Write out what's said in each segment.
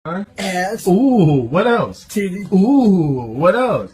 Ass. Ooh, what else? Titty. Ooh, what else?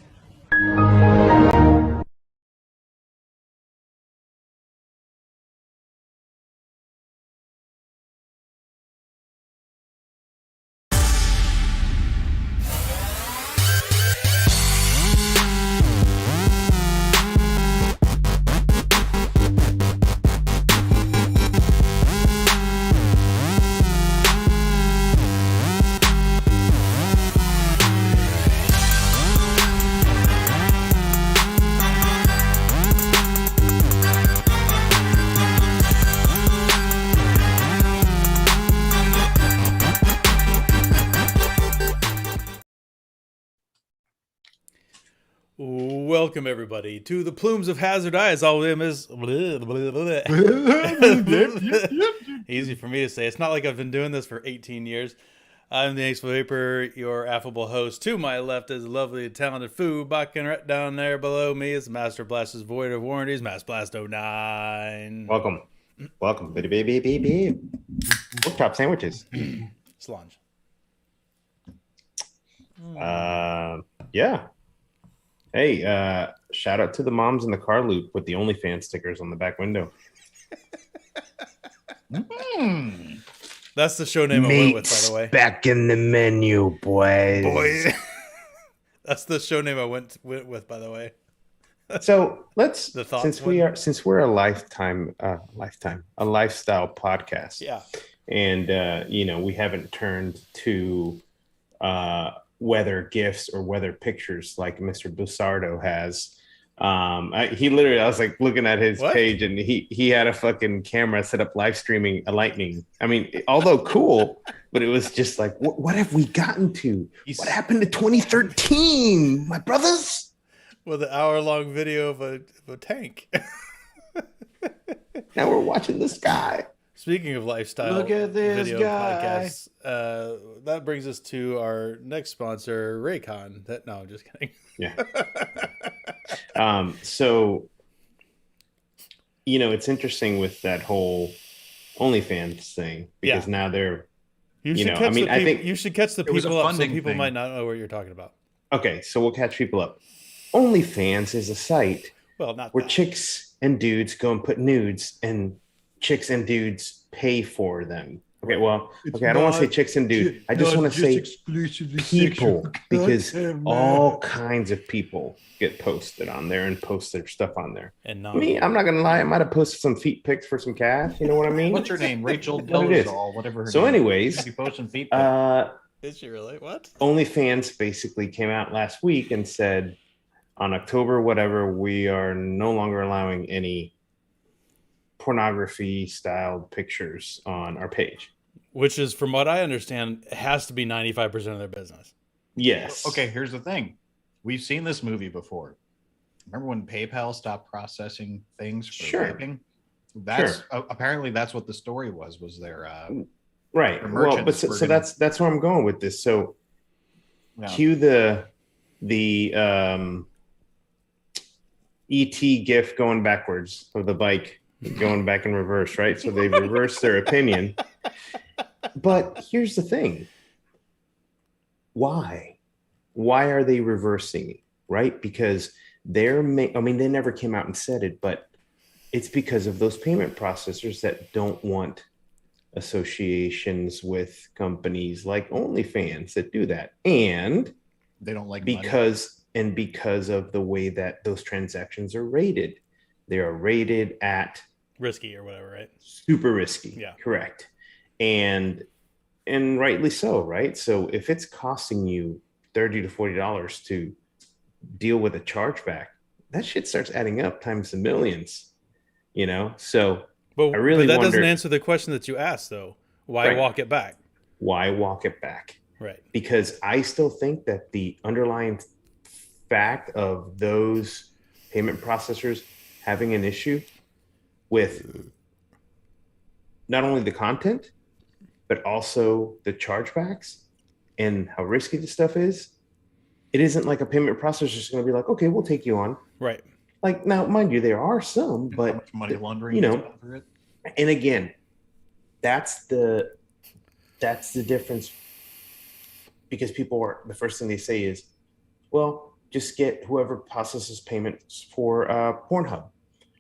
Welcome everybody to the Plumes of Hazard. As always, easy for me to say. It's not like I've been doing this for 18 years. I'm the Ace Vapor, your affable host. To my left is the lovely, talented Foo Bakken. Right down there below me is Master Blast's Void of Warranties, Master Blast 09. Welcome, baby. Top sandwiches. Slunge. Yeah. Hey, shout out to the moms in the car loop with the OnlyFans stickers on the back window. That's the show name I went with, by the way. Back in the menu, boys. That's the show name I went with, by the way. So let's, The Thot since we're a lifestyle podcast. Yeah. And we haven't turned to weather gifts or weather pictures like Mr. Busardo has. I was like looking at his page, and he had a fucking camera set up live streaming a lightning. I mean, although cool, but it was just like, what have we gotten to? What happened to 2013, my brothers? With an hour-long video of a tank. Now we're watching the sky. Speaking of lifestyle, Look at this video guy. podcasts, that brings us to our next sponsor, Raycon. No, I'm just kidding. Yeah. So, it's interesting with that whole OnlyFans thing, because now they're, you should catch the people up, so people thing. might not know what you're talking about. Okay, so we'll catch people up. OnlyFans is a site Well, not where that. chicks and dudes go and put nudes, and chicks and dudes pay for them. Okay, well, I don't want to say chicks and dudes. I just want to say people, because all kinds of people get posted on there and post their stuff on there. And Me, I'm not gonna lie, I might have posted some feet pics for some cash. You know what I mean? What's her name? Rachel What it is. Dolezal, whatever her So name is. anyways, She'd be posting feet. Is she really? What? OnlyFans basically came out last week and said on October whatever, we are no longer allowing any pornography styled pictures on our page. Which is, from what I understand, has to be 95% of their business. Yes. Okay, here's the thing. We've seen this movie before. Remember when PayPal stopped processing things for Sure. vaping? That's apparently that's what the story was their Right. the Well, but merchants so, were so gonna- that's where I'm going with this. So yeah. cue the ET gif going backwards of the bike going back in reverse, right? So they reversed their opinion. But here's the thing. Why are they reversing it, right? Because they never came out and said it, but it's because of those payment processors that don't want associations with companies like OnlyFans that do that. And They don't like money. because of the way that those transactions are rated. They are rated at Risky or whatever, right? super risky. Yeah. Correct. And rightly so, right? So if it's costing you $30 to $40 to deal with a chargeback, that shit starts adding up times the millions, So But I really that wonder, doesn't answer the question that you asked, though. Why Right. walk it back? why walk it back? Right. Because I still think that the underlying fact of those payment processors having an issue with not only the content, but also the chargebacks and how risky the stuff is. It isn't like a payment processor is going to be like, okay, we'll take you on. Right. Like, now, mind you, there are some, How but much money laundering, through it. and again, that's the difference because the first thing they say is, well, just get whoever processes payments for Pornhub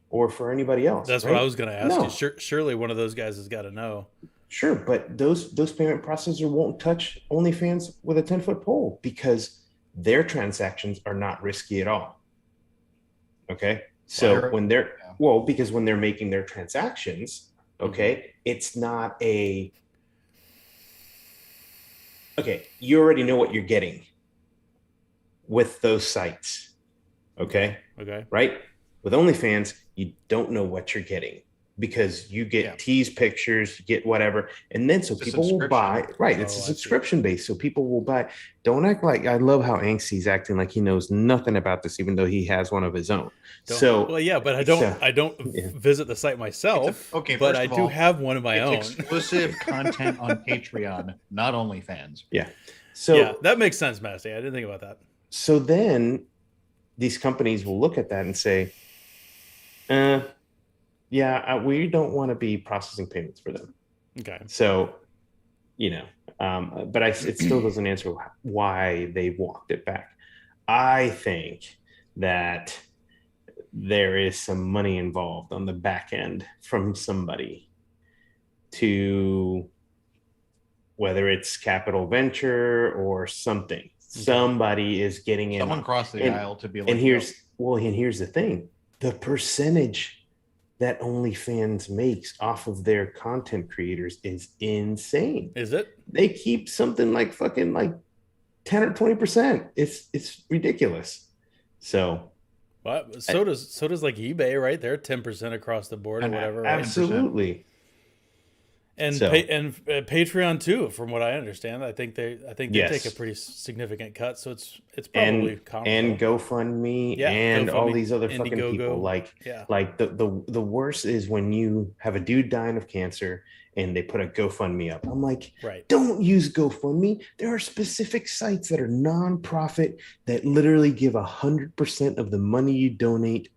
or for anybody else. That's right? what I was going to ask No. you. Surely one of those guys has got to know. Sure, but those payment processors won't touch OnlyFans with a 10-foot pole because their transactions are not risky at all. Okay, so because when they're making their transactions, okay, it's not you already know what you're getting with those sites. Okay, right? With OnlyFans, you don't know what you're getting because you get tease pictures, you get whatever, and then so people will buy. Right, it's a subscription base, so people will buy. Don't act like I love how Anksy's acting like he knows nothing about this, even though he has one of his own. But I don't visit the site myself. But I do have one of my own. Exclusive content on Patreon, not OnlyFans. Yeah. So that makes sense, Massey. I didn't think about that. So then these companies will look at that and say, we don't want to be processing payments for them. Okay. So, but it still doesn't answer why they walked it back. I think that there is some money involved on the back end from somebody to, whether it's capital venture or something. Okay. Somebody is getting in. Someone crossed the aisle to be like. And here's the thing: the percentage that OnlyFans makes off of their content creators is insane. Is it? They keep something like fucking like 10 or 20%. It's ridiculous. So what? So does like eBay, right? They're 10% across the board or whatever. Right? Absolutely. And Patreon too, from what I understand. I think they take a pretty significant cut, so it's probably comparable. And GoFundMe and GoFundMe, all these other fucking people. Like the worst is when you have a dude dying of cancer and they put a GoFundMe up. I'm like, don't use GoFundMe. There are specific sites that are nonprofit that literally give 100% of the money you donate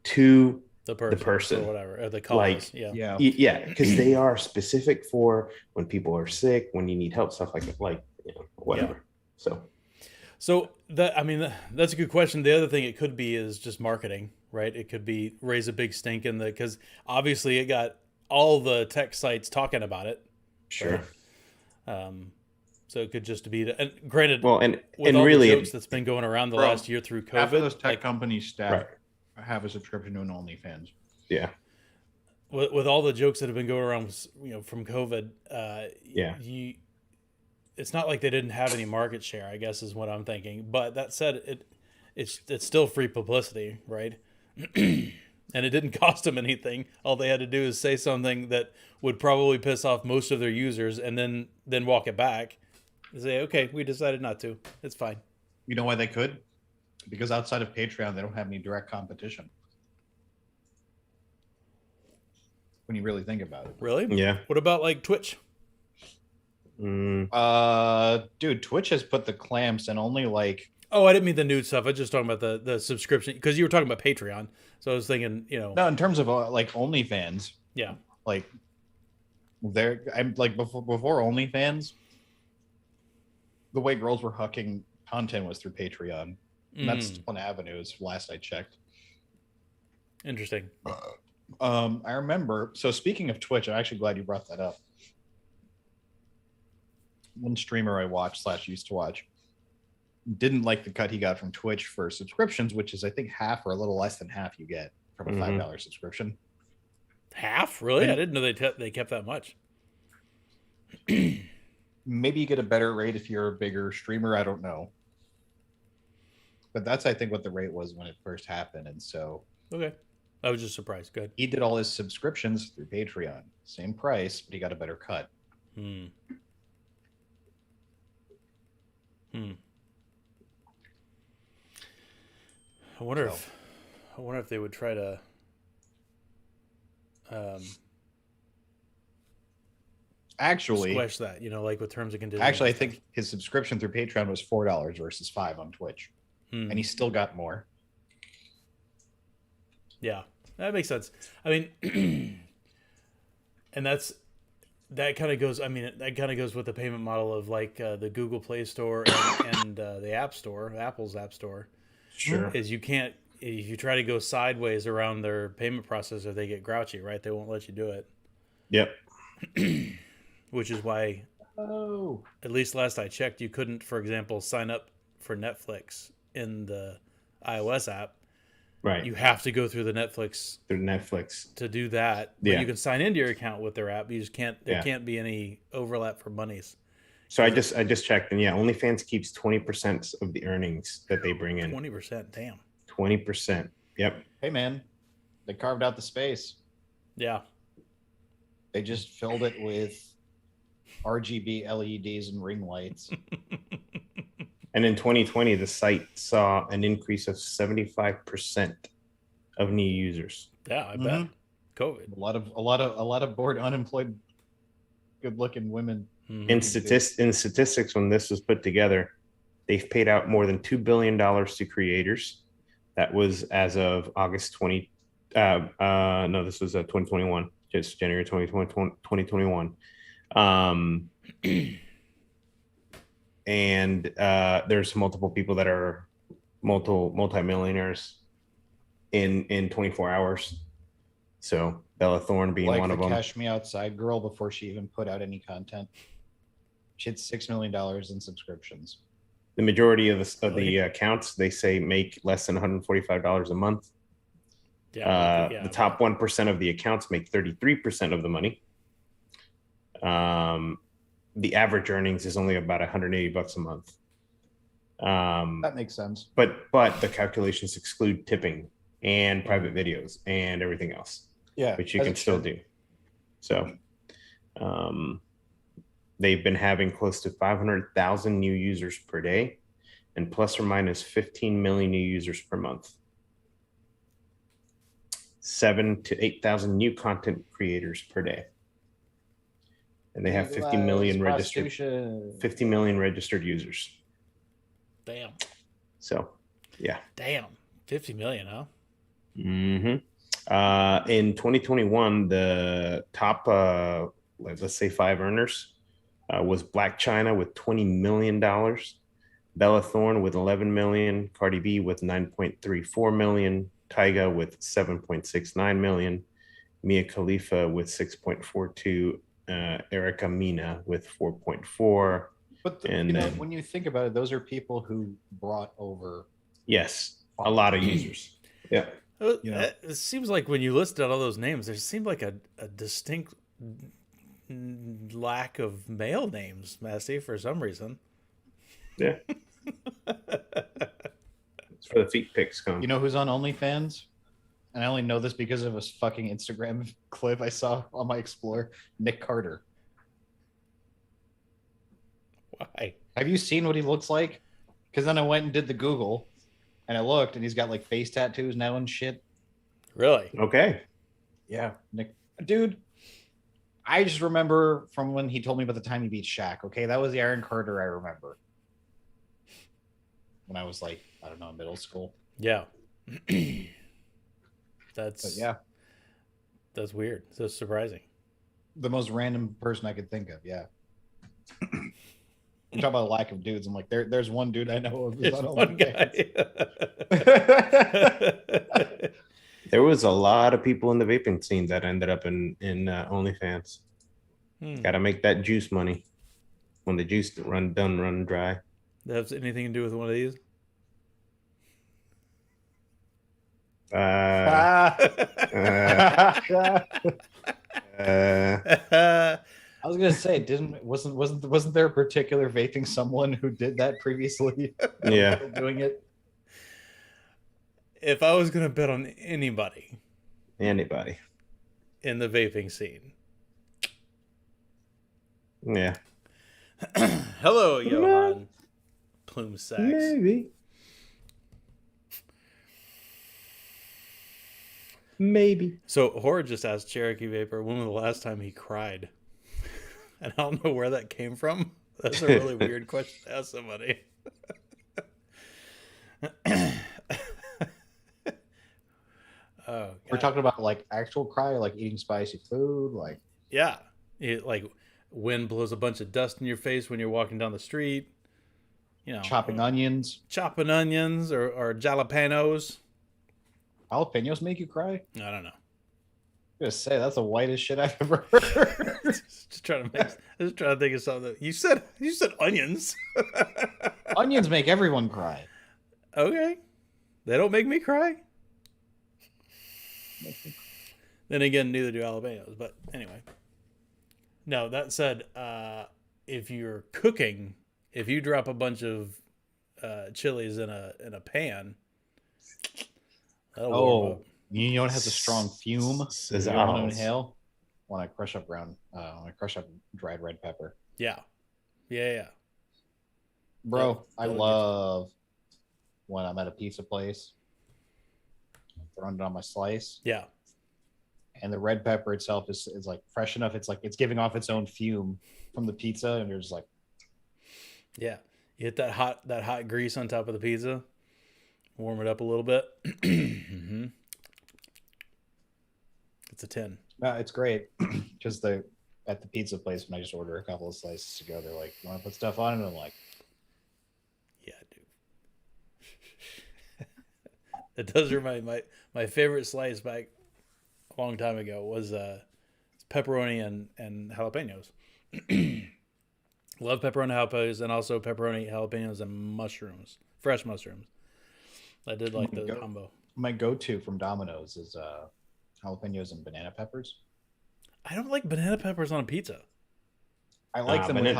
to the person or whatever, or the cause. Because they are specific for when people are sick, when you need help, stuff like whatever. So that's a good question. The other thing it could be is just marketing, right? It could be raise a big stink because obviously it got all the tech sites talking about it. Sure. Right? So it could just be and granted, and all really the jokes that's been going around the last year through COVID, half of those tech companies staff have a subscription to an OnlyFans. Yeah. With all the jokes that have been going around, from COVID, it's not like they didn't have any market share, I guess is what I'm thinking. But that said, it's still free publicity, right? And it didn't cost them anything. All they had to do is say something that would probably piss off most of their users, and then walk it back and say, "Okay, we decided not to. It's fine." You know why they could? Because outside of Patreon, they don't have any direct competition. When you really think about it. Really? Yeah. What about like Twitch? Dude, Twitch has put the clamps and only like. Oh, I didn't mean the nude stuff. I was just talking about the subscription because you were talking about Patreon. So I was thinking, No, in terms of like OnlyFans. Yeah. Like, I'm like before OnlyFans, the way girls were hucking content was through Patreon. And that's one avenue, as last I checked. Interesting. I remember. So speaking of Twitch, I'm actually glad you brought that up. One streamer I watched / used to watch didn't like the cut he got from Twitch for subscriptions, which is I think half or a little less than half you get from a $5 subscription. Half? Really? I didn't know they kept that much. Maybe you get a better rate if you're a bigger streamer. I don't know. But that's, I think, what the rate was when it first happened. And so... Okay. I was just surprised. Good. He did all his subscriptions through Patreon. Same price, but he got a better cut. I wonder if they would try to actually squash that, like with terms and conditions. Actually, I think his subscription through Patreon was $4 versus $5 on Twitch. And he still got more. Yeah, that makes sense. I mean, and that's that kind of goes. I mean, that kind of goes with the payment model of like the Google Play Store and the App Store, Apple's App Store. Sure. Is you can't if you try to go sideways around their payment processor, they get grouchy, right? They won't let you do it. Yep. Which is why, at least last I checked, you couldn't, for example, sign up for Netflix in the iOS app. Right. You have to go through the Netflix to do that. But Yeah. you can sign into your account with their app. You just can't. There Yeah. can't be any overlap for monies. So I just checked, and yeah, OnlyFans keeps 20% of the earnings that they bring in. 20%. Damn. 20%. Yep. Hey man, they carved out the space. Yeah. They just filled it with RGB LEDs and ring lights. And in 2020, the site saw an increase of 75% of new users. Yeah, I bet. COVID. A lot of bored, unemployed, good-looking women. In statistics, when this was put together, they've paid out more than $2 billion to creators. That was as of August 20. No, this was 2021, just January 2021. And there's multiple people that are multi-millionaires in 24 hours. So Bella Thorne being like one of them. Cash Me Outside girl before she even put out any content. She had $6 million in subscriptions. The majority of the accounts, they say, make less than $145 a month. Yeah, the top 1% of the accounts make 33% of the money. The average earnings is only about $180 a month. That makes sense. But the calculations exclude tipping and private videos and everything else. Yeah, which you can still do. So they've been having close to 500,000 new users per day and plus or minus 15 million new users per month. 7,000 to 8,000 new content creators per day. And they have 50 million registered users. Damn. So, yeah. Damn. 50 million, huh? Mm-hmm. In 2021, the top, let's say 5 earners was Black China with $20 million, Bella Thorne with 11 million, Cardi B with 9.34 million, Tyga with 7.69 million, Mia Khalifa with 6.42, Erica Mina with 4.4. But when you think about it, those are people who brought over. Yes, a lot of users. Yeah. It seems like when you listed out all those names, there seemed like a distinct lack of male names, Massey, for some reason. Yeah. It's for the feet pics. You know who's on OnlyFans? And I only know this because of a fucking Instagram clip I saw on my Explorer. Nick Carter. Why? Have you seen what he looks like? Because then I went and did the Google, and I looked, and he's got like face tattoos now and shit. Really? Okay. Yeah, Nick, dude. I just remember from when he told me about the time he beat Shaq. Okay, that was the Aaron Carter I remember. When I was like, I don't know, middle school. Yeah. But that's weird. So surprising. The most random person I could think of. Yeah. You talk about lack of dudes. I'm like, there's one dude I know of. There's one guy. There was a lot of people in the vaping scene that ended up in OnlyFans. Got to make that juice money when the juice run dry. That has anything to do with one of these? I was gonna say, wasn't there a particular vaping someone who did that previously? Yeah, doing it. If I was gonna bet on anybody in the vaping scene, yeah. Hello, Johan. Plume Sax. Maybe. So Horde just asked Cherokee Vapor when was the last time he cried, and I don't know where that came from. That's a really weird question to ask somebody. We're talking about like actual cry, like eating spicy food, like yeah. It like wind blows a bunch of dust in your face when you're walking down the street. Chopping onions. Chopping onions or jalapenos. Jalapenos make you cry? I don't know. I'm gonna say that's the whitest shit I've ever heard. Just trying to think of something. You said onions. Onions make everyone cry. Okay. They don't make me cry. Then again, neither do jalapenos. But anyway. No, that said, if you're cooking, if you drop a bunch of chilies in a pan, that'll warm up. You know what has a strong fume? Says you want to owls. inhale? When I crush up dried red pepper. Yeah. Bro, I that'll love when I'm at a pizza place, I'm throwing it on my slice, Yeah. and the red pepper itself is like fresh enough. It's like it's giving off its own fume from the pizza, and you're just like, Yeah. You hit that hot grease on top of the pizza, warm it up a little bit. Mm-hmm. It's a 10. no, it's great. Because at the pizza place, when I just order a couple of slices to go, they're like, "You want to put stuff on it?" And I'm like, Yeah, dude. It does remind my favorite slice back a long time ago was pepperoni and jalapenos. Love pepperoni jalapenos and also pepperoni jalapenos and mushrooms, fresh mushrooms. I did like the combo. my go-to from Domino's is jalapenos and banana peppers. I don't like banana peppers on a pizza. I like them with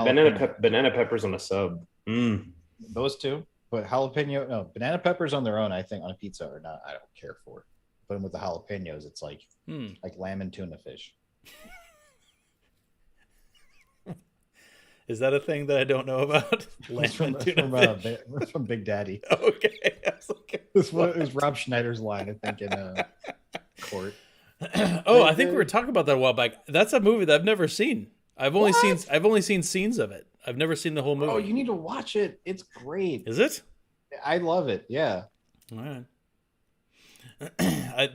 banana peppers on a sub. Those two, but banana peppers on their own, I think on a pizza are not. I don't care for. Put them with the jalapenos, it's like lamb and tuna fish. Is that a thing that I don't know about? From Big Daddy. Okay. It was Rob Schneider's line, I think, in Court. I think we were talking about that a while back. That's a movie that I've never seen. I've only seen scenes of it. I've never seen the whole movie. Oh, you need to watch it. It's great. Is it? I love it. Yeah. All right.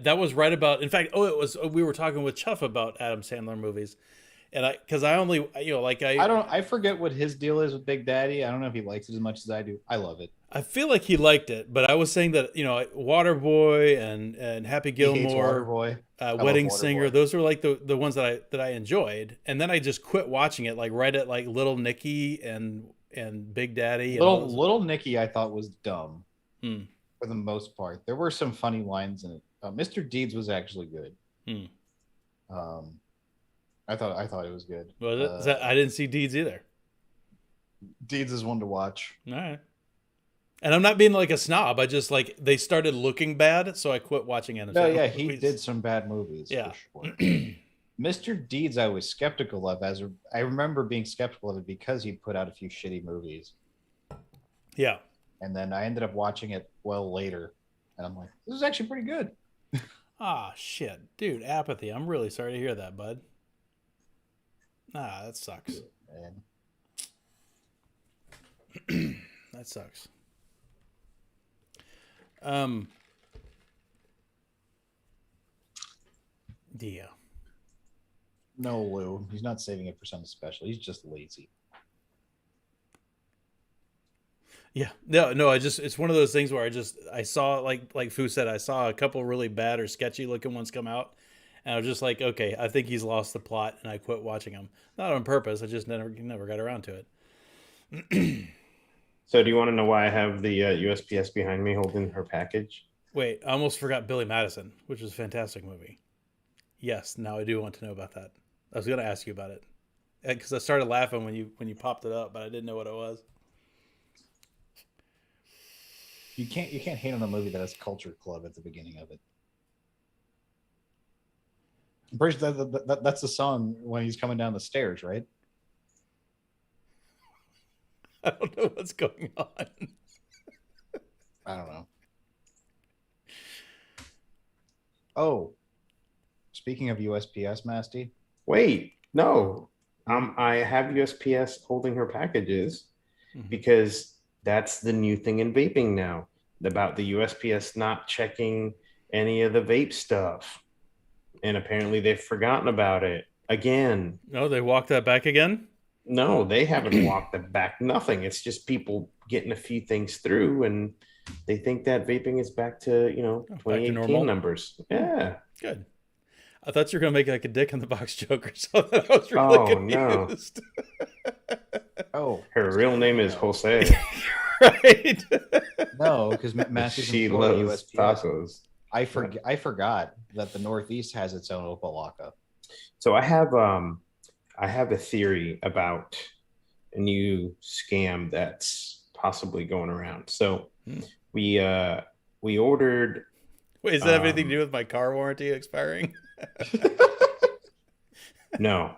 That was right about. In fact, it was. We were talking with Chuff about Adam Sandler movies, and I forget what his deal is with Big Daddy. I don't know if he likes it as much as I do. I love it. I feel like he liked it, but I was saying that Waterboy and Happy Gilmore, Wedding Singer, those were like the ones that I enjoyed, and then I just quit watching it, like right at like Little Nicky and Big Daddy. Little Nicky, I thought was dumb for the most part. There were some funny lines in it. Mr. Deeds was actually good. I thought it was good. Was it? I didn't see Deeds either. Deeds is one to watch. All right. And I'm not being like a snob. I just like they started looking bad, so I quit watching it. No, yeah, he did some bad movies. Yeah. For sure. Mr. Deeds, I was skeptical of. I remember being skeptical of it because he put out a few shitty movies. Yeah. And then I ended up watching it later, and I'm like, this is actually pretty good. Shit, dude, Apathy. I'm really sorry to hear that, bud. That sucks. Man. That sucks. Yeah. No, Lou. He's not saving it for something special. He's just lazy. Yeah. No, it's one of those things where I saw like Fu said, I saw a couple really bad or sketchy looking ones come out, and I was just like, okay, I think he's lost the plot, and I quit watching them. Not on purpose. I just never got around to it. So do you want to know why I have the USPS behind me holding her package? Wait, I almost forgot Billy Madison, which was a fantastic movie. Yes, now I do want to know about that. I was going to ask you about it because I started laughing when you popped it up, but I didn't know what it was. You can't hate on a movie that has Culture Club at the beginning of it. I'm pretty sure that's the song when he's coming down the stairs, right? I don't know what's going on. I don't know. Oh, speaking of USPS, Masty. Wait, no. I have USPS holding her packages because that's the new thing in vaping now, about the USPS not checking any of the vape stuff. And apparently they've forgotten about it. again. No, they walked that back again? No, they haven't walked it back. Nothing. It's just people getting a few things through, and they think that vaping is back to, Back to 2018 normal. numbers. Yeah. Good. I thought you were gonna make like a dick in the box joke or something. I was really no. confused. Her real name is Jose. Right. No, because Matthew's She in Florida, loves USPS. tacos. I forgot that the Northeast has its own opalaka. So I have a theory about a new scam that's possibly going around. So we ordered. Wait, does that have anything to do with my car warranty expiring? No,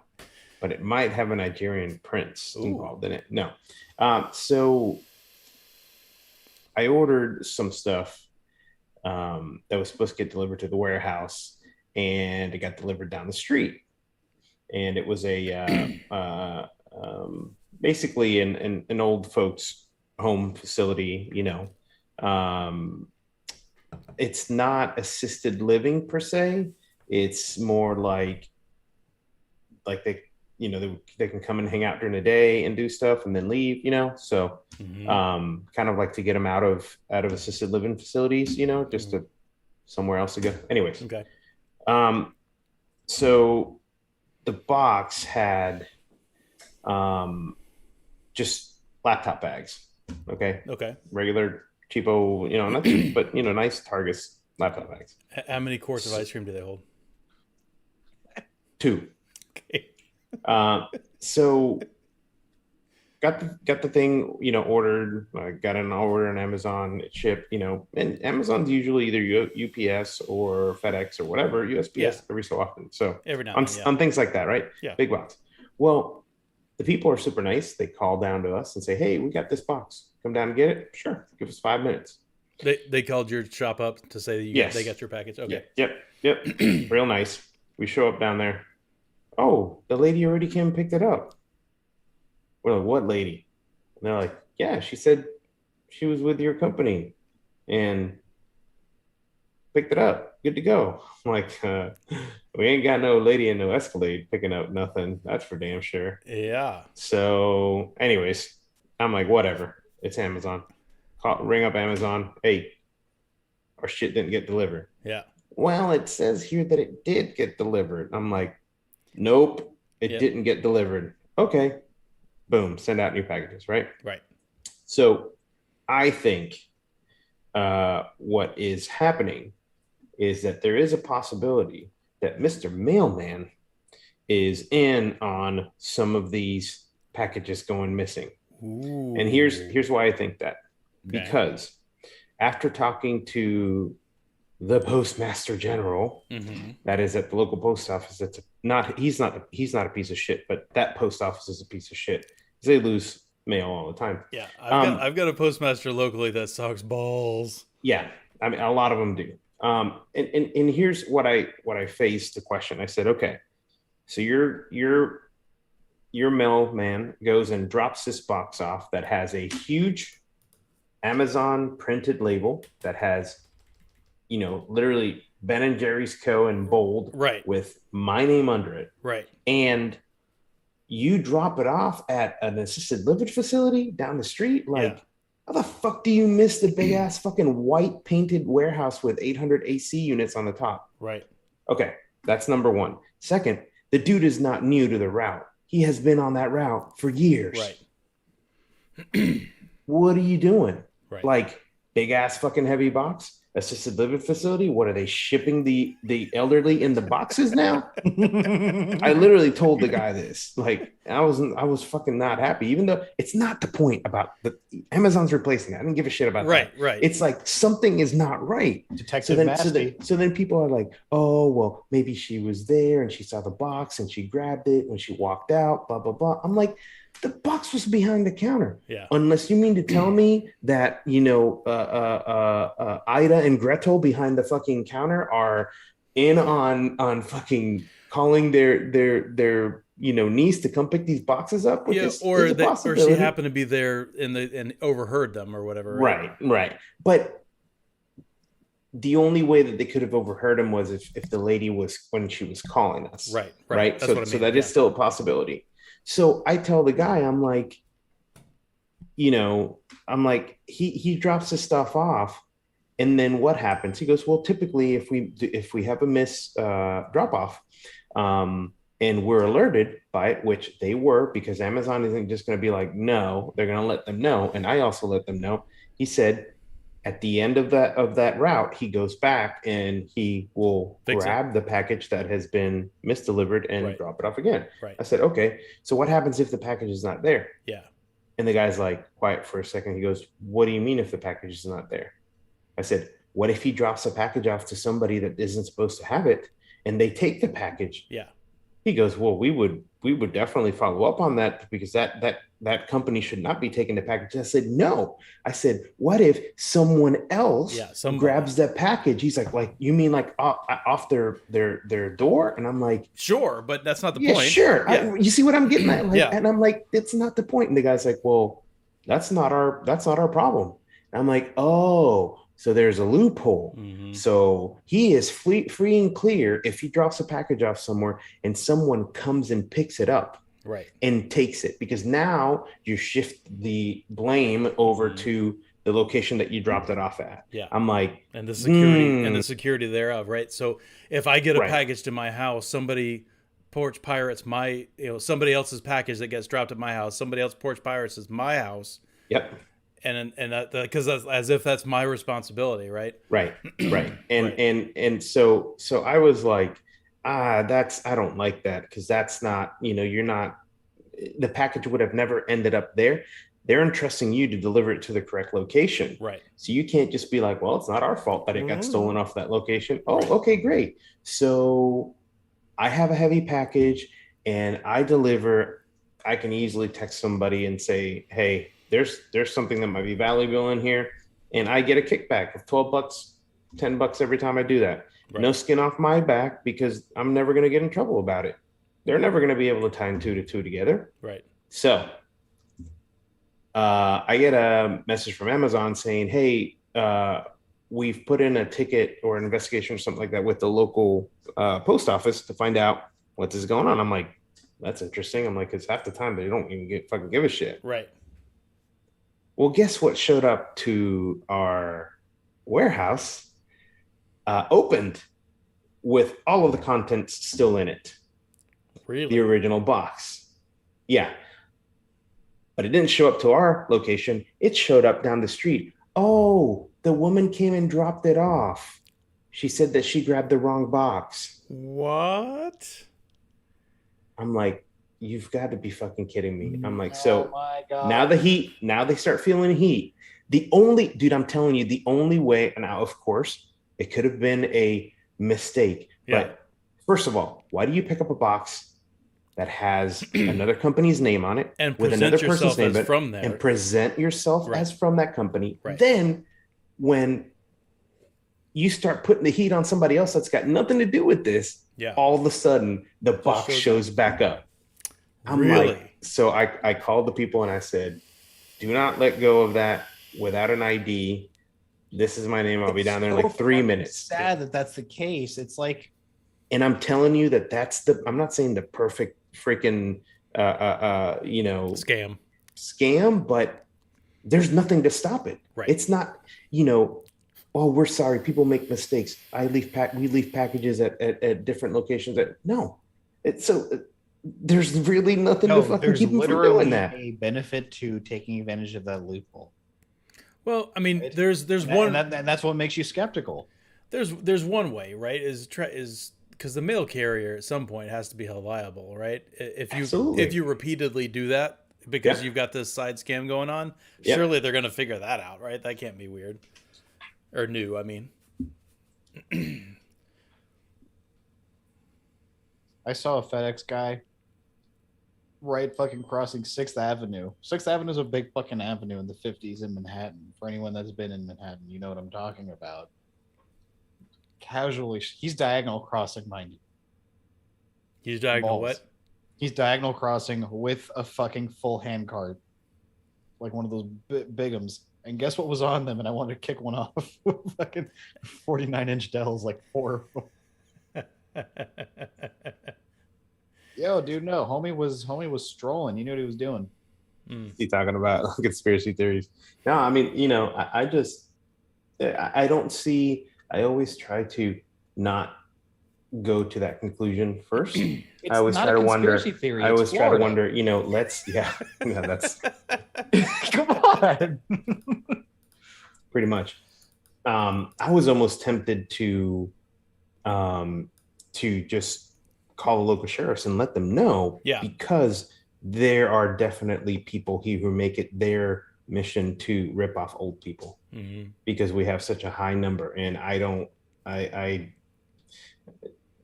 but it might have a Nigerian prince involved in it. No. So I ordered some stuff that was supposed to get delivered to the warehouse, and it got delivered down the street. And it was basically an old folks home facility, it's not assisted living per se. It's more like they can come and hang out during the day and do stuff and then leave, so kind of like to get them out of assisted living facilities, just to somewhere else to go. Anyways. Okay. So the box had just laptop bags. Okay. Regular cheapo, not cheap, but nice Targus laptop bags. How many quarts of ice cream do they hold? 2. Okay. So got the thing, ordered. I got an order on Amazon, it shipped, and Amazon's usually either UPS or FedEx or whatever, USPS every so often. So every now on things like that, right? Yeah. Big box. Well, the people are super nice. They call down to us and say, "Hey, we got this box. Come down and get it." Sure. Give us 5 minutes. They called your shop up to say that they got your package. Okay. Yep. Real nice. We show up down there. Oh, the lady already came and picked it up. We're like, "What lady?" And they're like, "Yeah, she said she was with your company and picked it up. Good to go." I'm like, we ain't got no lady in no Escalade picking up nothing. That's for damn sure. Yeah. So anyways, I'm like, whatever. It's Amazon. Ring up Amazon. Hey, our shit didn't get delivered. Yeah. Well, it says here that it did get delivered. I'm like, nope, it didn't get delivered. Okay. Boom. Send out new packages, right? Right. So I think what is happening is that there is a possibility that Mr. Mailman is in on some of these packages going missing. Ooh. And here's why I think that. Okay. Because after talking to the Postmaster General, that is at the local post office, he's not a piece of shit, but that post office is a piece of shit. They lose mail all the time. Yeah, I've got a postmaster locally that sucks balls. Yeah, I mean, a lot of them do. And here's what I faced the question. I said, okay, so your mailman goes and drops this box off that has a huge Amazon printed label that has, literally Ben and Jerry's Co. in bold, right, with my name under it, right, and you drop it off at an assisted living facility down the street, like. Yeah. How the fuck do you miss the big ass fucking white painted warehouse with 800 AC units on the top? Right. Okay, that's number one. Second, the dude is not new to the route. He has been on that route for years. Right. What are you doing? Right. Like big ass fucking heavy box, assisted living facility. What are they shipping the elderly in the boxes now? I literally told the guy this. Like I was fucking not happy, even though it's not the point about the Amazon's replacing that. I don't give a shit about that. Right. It's like something is not right. Detective so then people are like, oh, well, maybe she was there and she saw the box and she grabbed it when she walked out, blah, blah, blah. I'm like, the box was behind the counter. Yeah. Unless you mean to tell me that, Ida and Gretel behind the fucking counter are in on fucking calling their niece to come pick these boxes up. Yeah, or she happened to be there and overheard them or whatever. Right. But the only way that they could have overheard him was if the lady was when she was calling us. Right. That's So, what I mean. so that is still a possibility. So I tell the guy, I'm like, he drops his stuff off, and then what happens? He goes, well, typically if we have a miss drop off, and we're alerted by it, which they were, because Amazon isn't just going to be like, no, they're going to let them know, and I also let them know. He said, at the end of that route, he goes back and he will grab the package that has been misdelivered and drop it off again. Right. I said, okay, so what happens if the package is not there? Yeah. And the guy's like, quiet for a second. He goes, what do you mean if the package is not there? I said, what if he drops a package off to somebody that isn't supposed to have it and they take the package? Yeah. He goes, well, we would definitely follow up on that, because that company should not be taking the package. I said, no. I said, what if someone else grabs that package? He's like, you mean like off their door? And I'm like, sure, but that's not the point. Sure. Yeah. You see what I'm getting at? And I'm like, it's not the point. And the guy's like, well, that's not our problem. And I'm like, oh, so there's a loophole. Mm-hmm. So he is free and clear if he drops a package off somewhere and someone comes and picks it up, right, and takes it, because now you shift the blame over to the location that you dropped it off at. Yeah. I'm like, and the security thereof, right? So if I get a package to my house, somebody porch pirates somebody else's package that gets dropped at my house, somebody else porch pirates is my house. Yep. And that, because that's as if that's my responsibility, right? Right. And so I was like, I don't like that, because that's not, you're not, the package would have never ended up there. They're entrusting you to deliver it to the correct location. Right. So you can't just be like, well, it's not our fault that it got stolen off that location. Oh, okay, great. So I have a heavy package and I deliver. I can easily text somebody and say, hey, there's something that might be valuable in here, and I get a kickback of $12, $10 every time I do that. Right. No skin off my back, because I'm never going to get in trouble about it. They're never going to be able to tie two to two together. Right. So I get a message from Amazon saying, hey, we've put in a ticket or an investigation or something like that with the local post office to find out what is going on. I'm like, that's interesting. I'm like, because half the time they don't even fucking give a shit. Right. Well, guess what showed up to our warehouse? Opened with all of the contents still in it. Really? The original box. Yeah. But it didn't show up to our location. It showed up down the street. Oh, the woman came and dropped it off. She said that she grabbed the wrong box. What? I'm like, you've got to be fucking kidding me. I'm like, oh my God. Now they start feeling heat. I'm telling you, the only way, and now, of course, it could have been a mistake. Yeah. But first of all, why do you pick up a box that has another company's name on it and with another person's name from there, and present yourself as from that company? Right. Then when you start putting the heat on somebody else that's got nothing to do with this, all of a sudden the box shows back up. I'm really? like, so I called the people and I said, do not let go of that without an ID. This is my name. I'll be down there in like 3 minutes. Sad that that's the case. It's like, and I'm telling you that I'm not saying the perfect freaking, scam, but there's nothing to stop it. Right. It's not, oh, we're sorry. People make mistakes. We leave packages at different locations. There's really nothing to fucking keep them from doing that. A benefit to taking advantage of that loophole. Well, I mean, there's one, and that's what makes you skeptical. There's one way, right? Is because the mail carrier at some point has to be held liable, right? If you repeatedly do that because you've got this side scam going on, surely they're going to figure that out, right? That can't be weird or new. I mean, I saw a FedEx guy right fucking crossing 6th Avenue. 6th Avenue is a big fucking avenue in the 50s in Manhattan. For anyone that's been in Manhattan, you know what I'm talking about. Casually, he's diagonal crossing, mind you. He's diagonal what? He's diagonal crossing with a fucking full hand cart. Like one of those bigums. And guess what was on them? And I wanted to kick one off. Fucking 49-inch Dells, like 4 of them. Yo, dude, no, homie was strolling. You knew what he was doing. He talking about conspiracy theories. No, I mean, you know, I don't see. I always try to not go to that conclusion first. I always try to wonder. Theory. I always try to wonder. You know, that's Come on. pretty much. I was almost tempted to just call the local sheriffs and let them know, because there are definitely people here who make it their mission to rip off old people, because we have such a high number. And I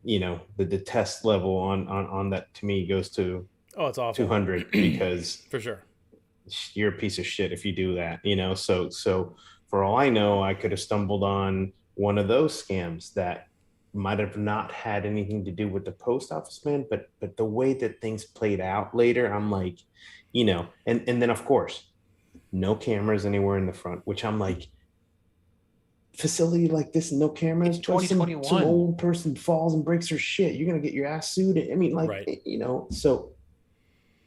you know, the test level on that to me goes to it's awful. 200, because for sure you're a piece of shit if you do that, you know. So for all I know, I could have stumbled on one of those scams that might have not had anything to do with the post office man, but the way that things played out later, I'm like, you know, and then of course, no cameras anywhere in the front, which I'm like, facility like this, no cameras, 2021. Some old person falls and breaks her shit, you're gonna get your ass sued. I mean, like, you know, so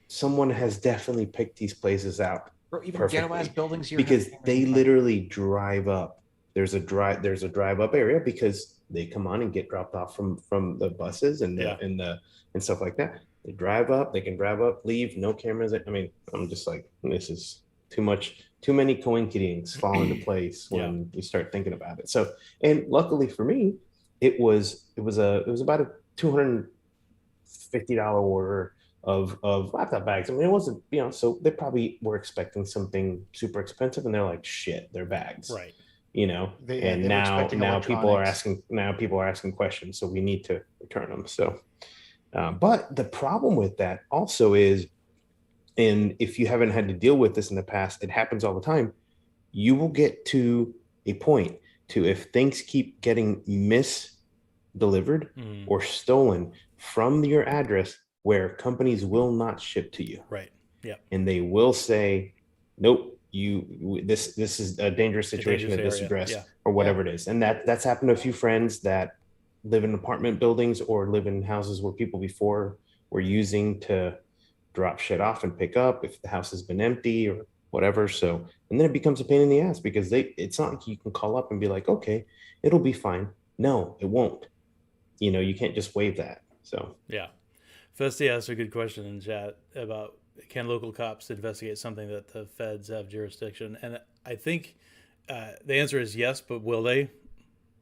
someone has definitely picked these places out, or even ghetto-ass buildings here, because they literally drive up. There's a drive up area because they come on and get dropped off from the buses and and stuff like that. They drive up, they can drive up, leave, no cameras. I mean, I'm just like, this is too many coincidences fall into place when you start thinking about it. So, and luckily for me, it was about a $250 order of laptop bags. I mean, it wasn't, you know, so they probably were expecting something super expensive, and they're like, shit, they're bags, right? You know, and now people are asking questions, so we need to return them. So, but the problem with that also is, and if you haven't had to deal with this in the past, it happens all the time. You will get to a point to, if things keep getting misdelivered or stolen from your address, where companies will not ship to you. Right. Yeah. And they will say, nope, this is a dangerous situation at this address, or whatever it is. And that's happened to a few friends that live in apartment buildings or live in houses where people before were using to drop shit off and pick up if the house has been empty or whatever. So, and then it becomes a pain in the ass, because it's not like you can call up and be like, okay, it'll be fine. No, it won't. You know, you can't just waive that. So yeah. Festy asked a good question in chat about, can local cops investigate something that the feds have jurisdiction? And I think the answer is yes, but will they?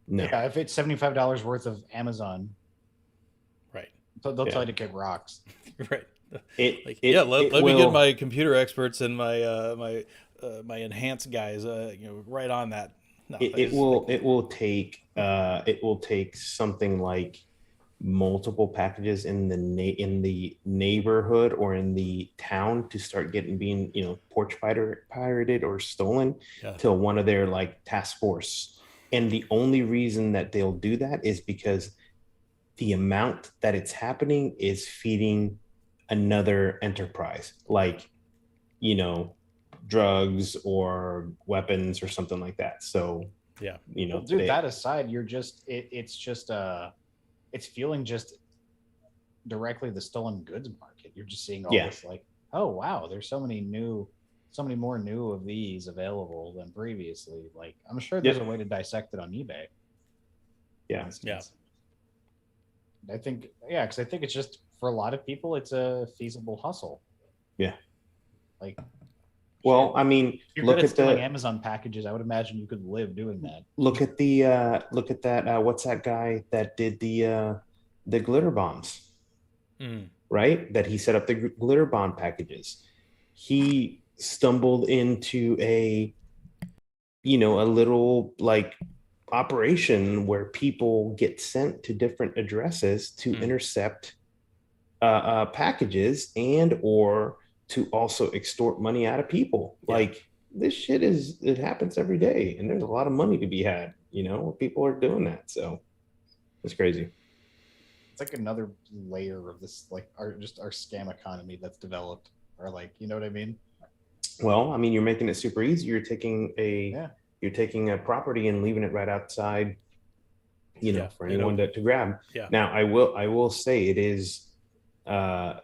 No. Yeah, if it's $75 worth of Amazon, right? They'll tell you to kick rocks. Right. Let me get my computer experts and my my enhanced guys, right on that. No, it will take something like multiple packages in the neighborhood or in the town to start being porch pirated or stolen till one of their like task force. And the only reason that they'll do that is because the amount that it's happening is feeding another enterprise, like drugs or weapons or something like that. So that aside, it's fueling just directly the stolen goods market. You're just seeing all this like, oh wow, there's so many more new of these available than previously. Like, I'm sure there's a way to dissect it on eBay. I think it's just, for a lot of people, it's a feasible hustle. Well, I mean, you're good at stealing Amazon packages. I would imagine you could live doing that. Look at that. What's that guy that did the glitter bombs? Right? That he set up the glitter bomb packages. He stumbled into a little like operation where people get sent to different addresses to intercept packages and or to also extort money out of people. Like, this shit it happens every day, and there's a lot of money to be had, people are doing that. So it's crazy. It's like another layer of this, like our scam economy that's developed, or like, you know what I mean? Well, I mean, you're making it super easy. You're taking Yeah. a property and leaving it right outside, for anyone to grab. Yeah. Now, I will say there's a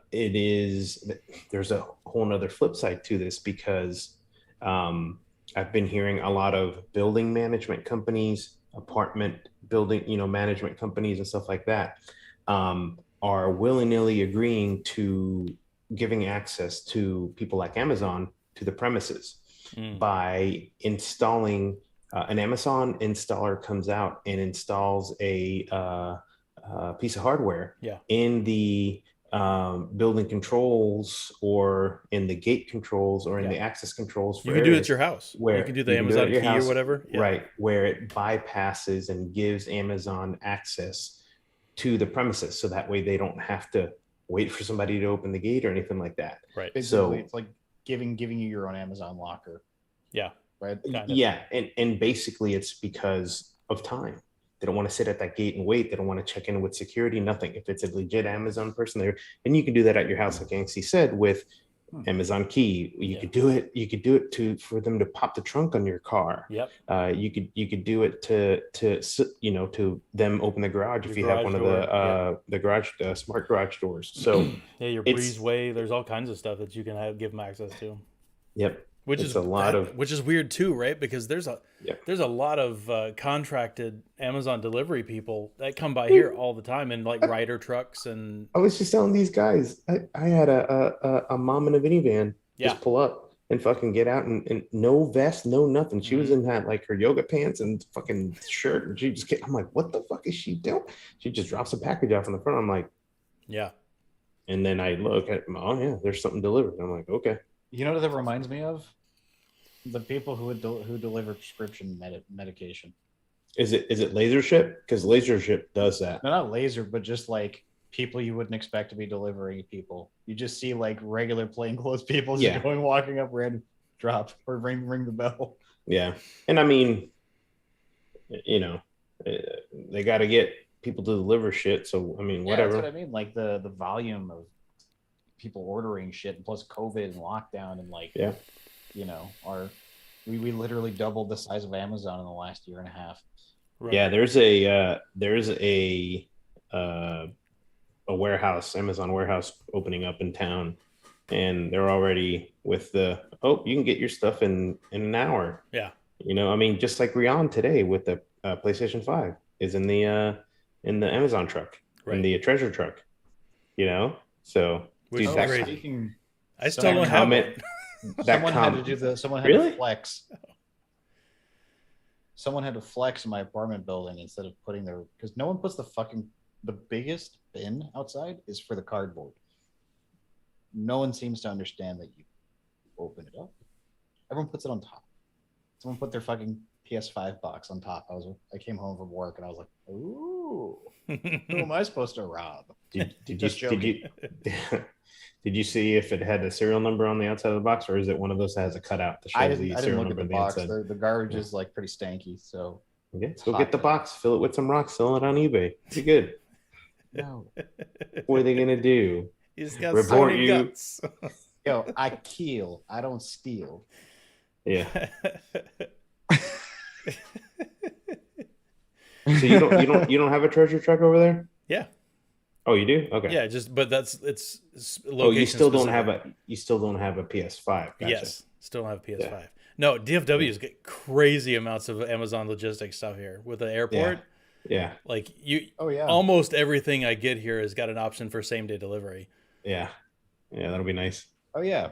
whole nother flip side to this, because I've been hearing a lot of building management companies, apartment building, management companies and stuff like that, are willy-nilly agreeing to giving access to people like Amazon to the premises by installing an Amazon installer comes out and installs a piece of hardware in the building controls, or in the gate controls, or in the access controls. You can do it at your house. Where you can do the Amazon key or whatever. Yeah. Right. Where it bypasses and gives Amazon access to the premises. So that way they don't have to wait for somebody to open the gate or anything like that. Right. Basically, so it's like giving you your own Amazon locker. Yeah. Right. Yeah. And basically it's because of time. They don't want to sit at that gate and wait. They don't want to check in with security, nothing. If it's a legit Amazon person there, and you can do that at your house, like Anxie said, with Amazon Key. You could do it. You could do it for them to pop the trunk on your car. Yep. You could do it to them open the garage if you have one of the garage smart garage doors. So your breezeway. There's all kinds of stuff that you can give them access to. Yep. Which is weird too, right? Because there's a lot of contracted Amazon delivery people that come by here all the time, and like rider trucks. And I was just telling these guys, I had a mom in a minivan just pull up and fucking get out, and no vest, no nothing. She was in that like her yoga pants and fucking shirt, and she just I'm like, what the fuck is she doing? She just drops a package off in the front. I'm like, yeah. And then I look at, oh yeah, there's something delivered. I'm like, okay. You know what that reminds me of? The people who deliver prescription medication. Is it Laser Ship? Because Laser Ship does that. No, not laser, but just like people you wouldn't expect to be delivering people. You just see like regular plainclothes people just walking up, random drop or ring the bell. Yeah, and I mean, they got to get people to deliver shit. So I mean, whatever. That's what I mean. Like the volume of people ordering shit, and plus COVID and lockdown, and like we literally doubled the size of Amazon in the last year and a half. Right. Yeah, there's a warehouse, Amazon warehouse opening up in town, and they're already with you can get your stuff in an hour. Yeah. I mean, just like Rion today with the PlayStation 5 is in the Amazon truck, in the treasure truck. So which is great. I still don't have it. Someone had to flex. Someone had to flex in my apartment building instead of putting because no one puts the biggest bin outside is for the cardboard. No one seems to understand that you open it up. Everyone puts it on top. Someone put their fucking PS5 box on top. I came home from work and I was like, ooh, who am I supposed to rob? Did you see if it had a serial number on the outside of the box, or is it one of those that has a cutout that shows the serial number on the box. inside? The garbage is like pretty stanky, so go get the box, fill it with some rocks, sell it on eBay. It's good. No, what are they gonna do? He's got report you. Guts. Yo, I kill. I don't steal. Yeah. So you don't have a treasure truck over there? Yeah. Oh, you do? Okay. Yeah, but it's you still don't have a PS5. Gotcha. Yes, still don't have a PS5. Yeah. No, DFWs get crazy amounts of Amazon logistics stuff here with the airport. Yeah. Like almost everything I get here has got an option for same day delivery. Yeah. Yeah, that'll be nice. Oh yeah.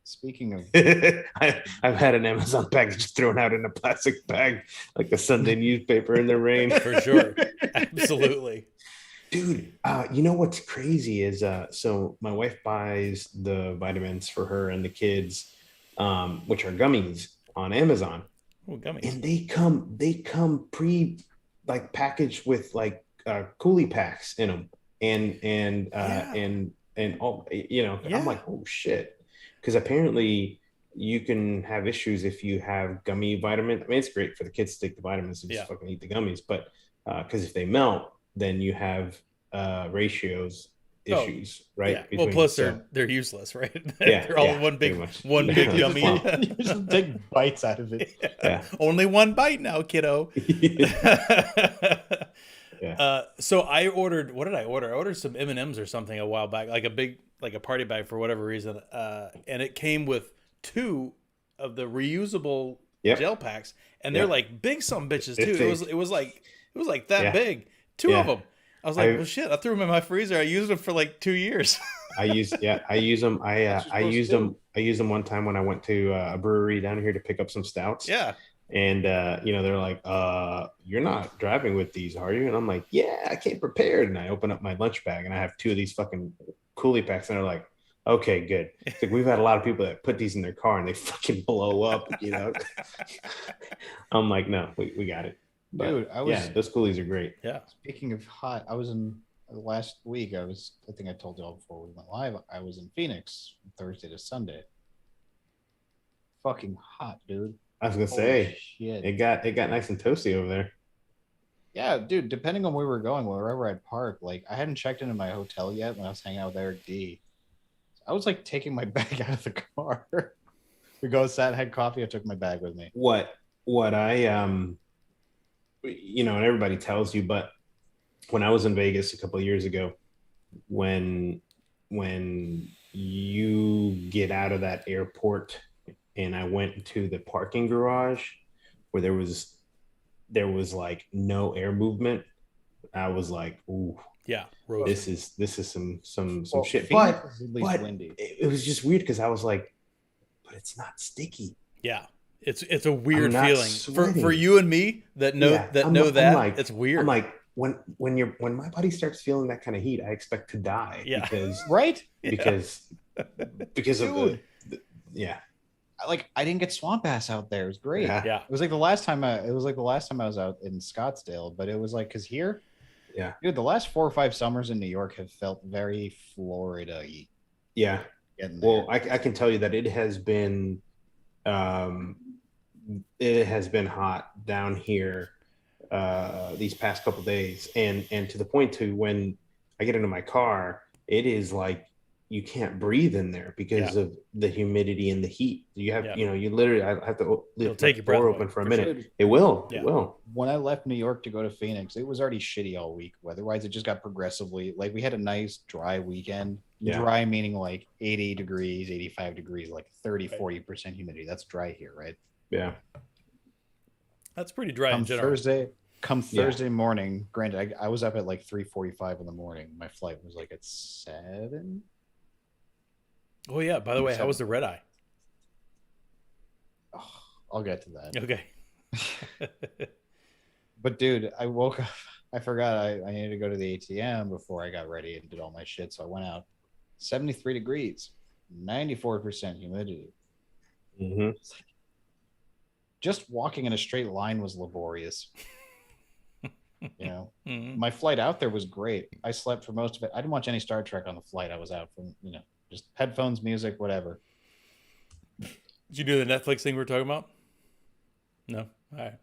Speaking of, I've had an Amazon package thrown out in a plastic bag, like a Sunday newspaper in the rain. For sure. Absolutely. Dude, you know what's crazy is so my wife buys the vitamins for her and the kids, which are gummies on Amazon. Oh, gummies. And they come packaged with like coolie packs in them, and all, I'm like, oh shit, because apparently you can have issues if you have gummy vitamins. I mean, it's great for the kids to take the vitamins and just fucking eat the gummies, but because if they melt, then you have ratios issues, right? Yeah. Well, plus they're useless, right? Yeah, They're all one big gummy. You just take bites out of it. Yeah. Only one bite now, kiddo. So I ordered. What did I order? I ordered some M&Ms or something a while back, like a party bag for whatever reason, and it came with 2 of the reusable gel packs, and they're like big some bitches too. It was like that big. 2 of them. I was like, well, shit! I threw them in my freezer. I used them for like 2 years. I use them. I used them one time when I went to a brewery down here to pick up some stouts. Yeah. And they're like, you're not driving with these, are you? And I'm like, yeah, I came prepared. And I open up my lunch bag and I have 2 of these fucking coolie packs, and they're like, okay, good. It's like, we've had a lot of people that put these in their car and they fucking blow up, I'm like, no, we got it. But, dude, those coolies are great. Yeah. Speaking of hot, I was in last week. I think I told you all before we went live. I was in Phoenix from Thursday to Sunday. Fucking hot, dude. I was gonna say, shit. It got nice and toasty over there. Yeah, dude. Depending on where we're going, wherever I park, like I hadn't checked into my hotel yet when I was hanging out with Eric D. I was like taking my bag out of the car. We go outside, had coffee. I took my bag with me. What I and everybody tells you, but when I was in Vegas a couple of years ago, when you get out of that airport and I went to the parking garage where there was like no air movement, I was like, ooh, yeah, this is some shit. But windy. It was just weird because I was like, but it's not sticky. Yeah. It's a weird feeling for you and me that know that it's weird. I'm like, when my body starts feeling that kind of heat, I expect to die. Yeah. Because right? Because of the like I didn't get swamp ass out there. It was great. Yeah. It was like the last time I was out in Scottsdale, but it was like because here, dude, the last 4 or 5 summers in New York have felt very Florida-y. Yeah. Well, I can tell you that it has been hot down here these past couple days, and to the point to when I get into my car, it is like you can't breathe in there because of the humidity and the heat. You have you literally I have to leave the door open for a minute. It will. When I left New York to go to Phoenix, it was already shitty all week weather-wise. It just got progressively, like we had a nice dry weekend. Dry meaning like 80 degrees, 85 degrees, like 30-40% humidity. That's dry here, right? Yeah. That's pretty dry in general. Thursday morning, granted, I was up at like 3:45 in the morning. My flight was like at 7. Oh yeah. By the way, how was the red eye? Oh, I'll get to that. Okay. But dude, I woke up. I forgot I needed to go to the ATM before I got ready and did all my shit. So I went out. 73 degrees, 94% humidity. Mm-hmm. Just walking in a straight line was laborious. My flight out there was great. I slept for most of it. I didn't watch any Star Trek on the flight. I was out from, just headphones, music, whatever. Did you do the Netflix thing we're talking about? No. All right.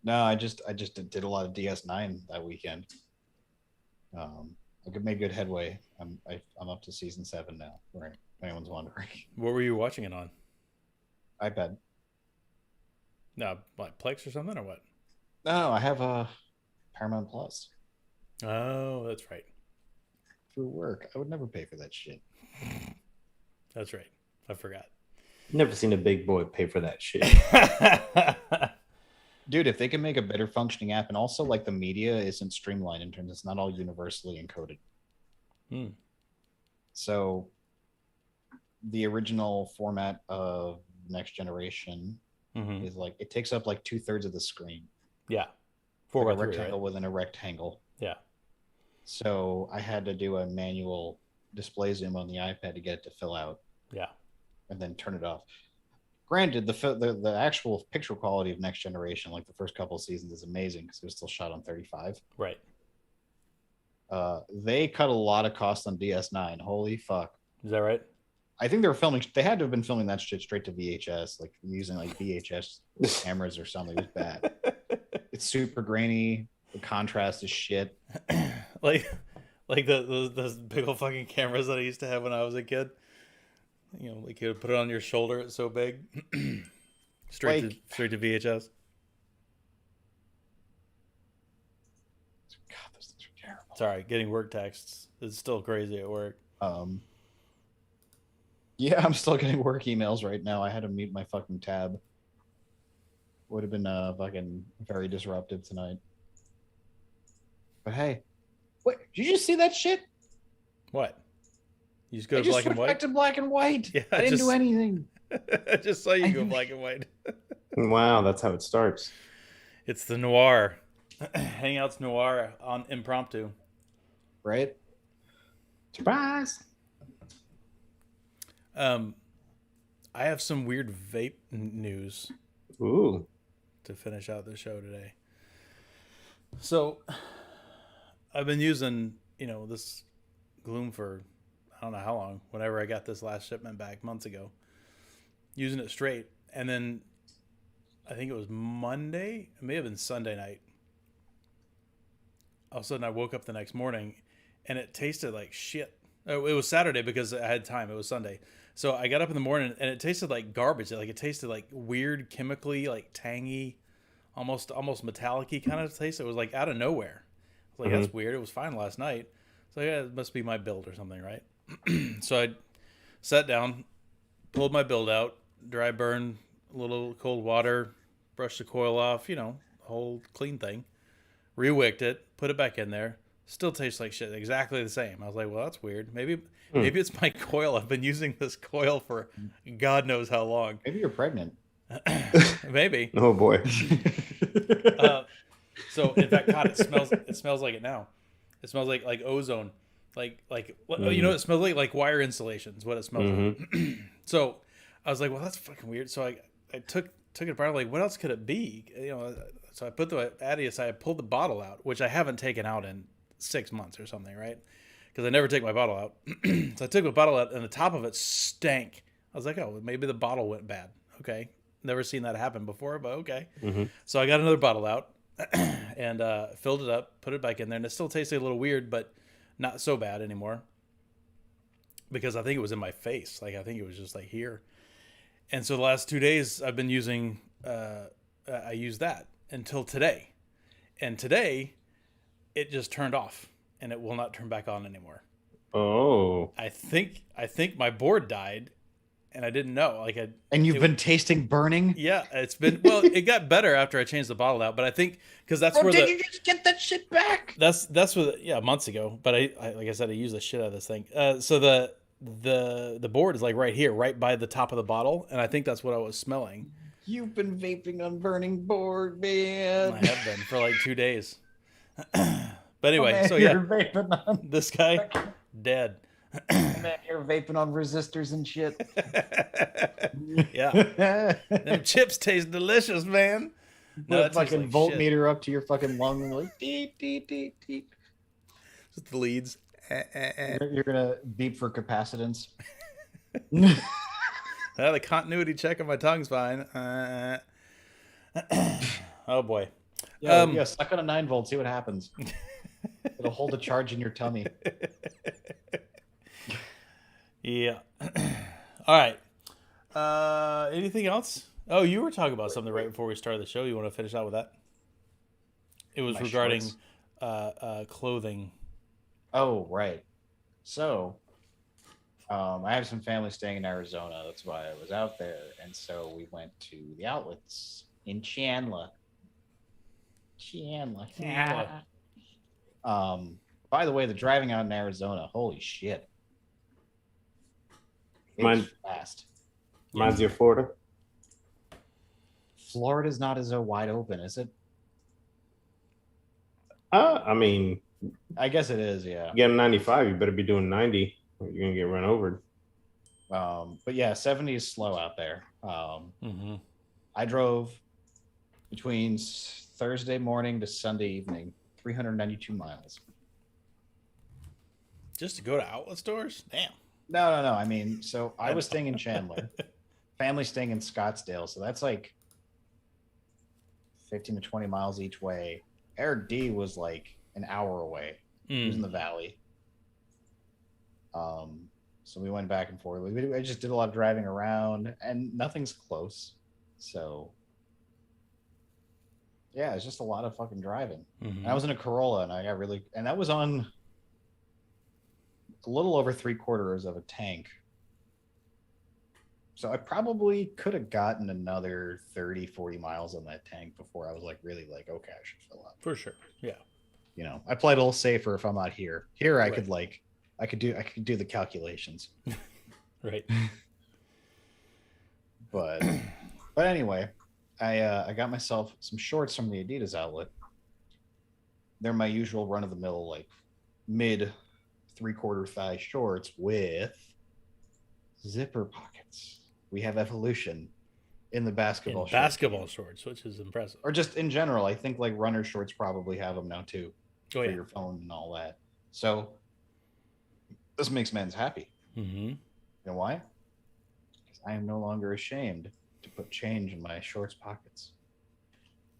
No, I just did a lot of DS9 that weekend. I made good headway. I'm up to season 7 now. Right? If anyone's wondering. What were you watching it on? iPad. No, like Plex or something or what? No, I have a Paramount Plus. Oh, that's right. Through work, I would never pay for that shit. That's right. I forgot. Never seen a big boy pay for that shit. Dude, if they can make a better functioning app, and also like the media isn't streamlined in terms, it's not all universally encoded. So the original format of Next Generation is like it takes up like 2/3 of the screen. Yeah. Like a rectangle within a rectangle. Yeah. So I had to do a manual display zoom on the iPad to get it to fill out. Yeah. And then turn it off. Granted, the actual picture quality of Next Generation, like the first couple of seasons, is amazing because it was still shot on 35. Right. They cut a lot of cost on DS9. Holy fuck. Is that right? I think they had to have been filming that shit straight to VHS, like using like VHS cameras or something. It was bad. It's super grainy. The contrast is shit. Like Like those big old fucking cameras that I used to have when I was a kid. You know, like you would put it on your shoulder. It's so big. straight to VHS. God, those things are terrible. Sorry, getting work texts. It's still crazy at work. Yeah, I'm still getting work emails right now. I had to mute my fucking tab. Would have been fucking very disruptive tonight. But hey, wait, did you just see that shit? What? You just go to I black and switched white? back to black and white. Yeah, I didn't do anything. I just saw you go black and white. Wow, that's how it starts. It's the noir. Hangouts noir on impromptu. Right? Surprise. I have some weird vape news Ooh. to finish out the show today. So, I've been using, this Gloom for I don't know how long. Whenever I got this last shipment back months ago, using it straight, and then I think it was Monday. It may have been Sunday night. All of a sudden, I woke up the next morning, and it tasted like shit. Oh, it was Saturday because I had time. It was Sunday. So I got up in the morning and it tasted like garbage. Like it tasted like weird, chemically, like tangy, almost metallic-y kind of taste. It was like out of nowhere. I was like, that's weird. It was fine last night. So yeah, it must be my build or something, right? So I sat down, pulled my build out, dry burn, a little cold water, brushed the coil off, whole clean thing. Rewicked it, put it back in there. Still tastes like shit, exactly the same. I was like, well, that's weird. Maybe it's my coil. I've been using this coil for God knows how long. Maybe you're pregnant. Maybe. Oh boy. So in fact, God, it smells like it now. It smells like ozone. It smells like wire insulation is what it smells like. So I was like, well, that's fucking weird. So I took it apart. Like, what else could it be? So I put the Addy aside. I pulled the bottle out, which I haven't taken out in 6 months or something, right? Because I never take my bottle out. So I took my bottle out, and the top of it stank. I was like, oh, maybe the bottle went bad. Okay. Never seen that happen before, but okay. So I got another bottle out and filled it up, put it back in there, and it still tasted a little weird, but not so bad anymore. Because I think it was in my face. Like, I think it was just like here. And so the last 2 days, I've been using, I used that until today. And today, it just turned off, and it will not turn back on anymore. Oh. I think my board died, and I didn't know. And you've been tasting burning? Yeah, it's been it got better after I changed the bottle out, but I think because that's where did you just get that shit back? That's what months ago. But I like I said, I used the shit out of this thing. So the board is like right here, right by the top of the bottle, and I think that's what I was smelling. You've been vaping on burning board, man. I have been for like 2 days. But anyway, man, so yeah, you're vaping on this guy dead. man, you're vaping on resistors and shit. Yeah, them chips taste delicious, man. No, that fucking voltmeter up to your fucking lung and like deep, deep, deep, deep. Just the leads. You're gonna beep for capacitance. The continuity check on my tongue's fine. Oh boy. Yeah, suck on a 9 volt, see what happens. It'll hold a charge in your tummy. Yeah. All right. Anything else? Oh, you were talking about something right before we started the show. You want to finish out with that? It was regarding clothing. Oh, right. So, I have some family staying in Arizona. That's why I was out there. And so we went to the outlets in Chandler. By the way, the driving out in Arizona, holy shit. It's fast. Reminds you of Florida? Florida's not as wide open, is it? I mean, I guess it is, yeah. You get a 95, you better be doing 90 or you're going to get run over. But yeah, 70 is slow out there. I drove between Thursday morning to Sunday evening, 392 miles. Just to go to outlet stores? Damn. No. I mean, so I was staying in Chandler, family staying in Scottsdale. So that's like 15 to 20 miles each way. Eric D was like an hour away. He was in the valley. So we went back and forth. I just did a lot of driving around, and nothing's close. So yeah, it's just a lot of fucking driving. And I was in a Corolla, and I got really, and that was on a little over 3/4 of a tank. So I probably could have gotten another 30, 40 miles on that tank before I was like, really like, okay, I should fill up. For sure. Yeah. You know, I played a little safer if I'm not here. Here I could like, I could do the calculations. Right. But anyway, I got myself some shorts from the Adidas outlet. They're my usual run of the mill, like mid 3/4 thigh shorts with zipper pockets. We have evolution in the basketball shorts, which is impressive. Or just in general, I think like runner shorts probably have them now too, for your phone and all that. So this makes men's happy. You know why? Because I am no longer ashamed to put change in my shorts pockets.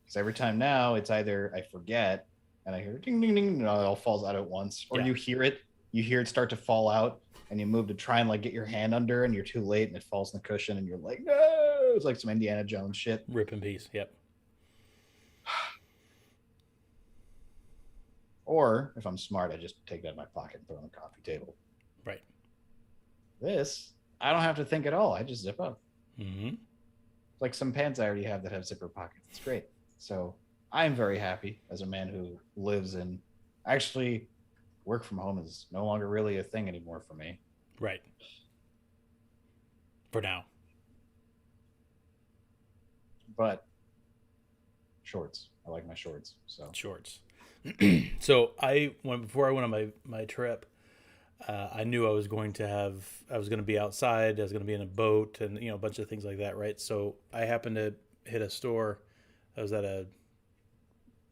Because every time now, it's either I forget and I hear ding ding ding, and it all falls out at once, or you hear it start to fall out, and you move to try and like get your hand under, and you're too late, and it falls in the cushion, and you're like, no! It's like some Indiana Jones shit. Rip in peace. Yep. Or if I'm smart, I just take that in my pocket and put it on the coffee table. Right. This, I don't have to think at all. I just zip up. Mm-hmm. Like some pants I already have that have zipper pockets. It's great. So I'm very happy as a man who lives in, actually, work from home is no longer really a thing anymore for me. Right. For now. But shorts. I like my shorts. So shorts. So before I went on my trip, I knew I was going to be outside. I was going to be in a boat, and a bunch of things like that, right? So I happened to hit a store. I was at a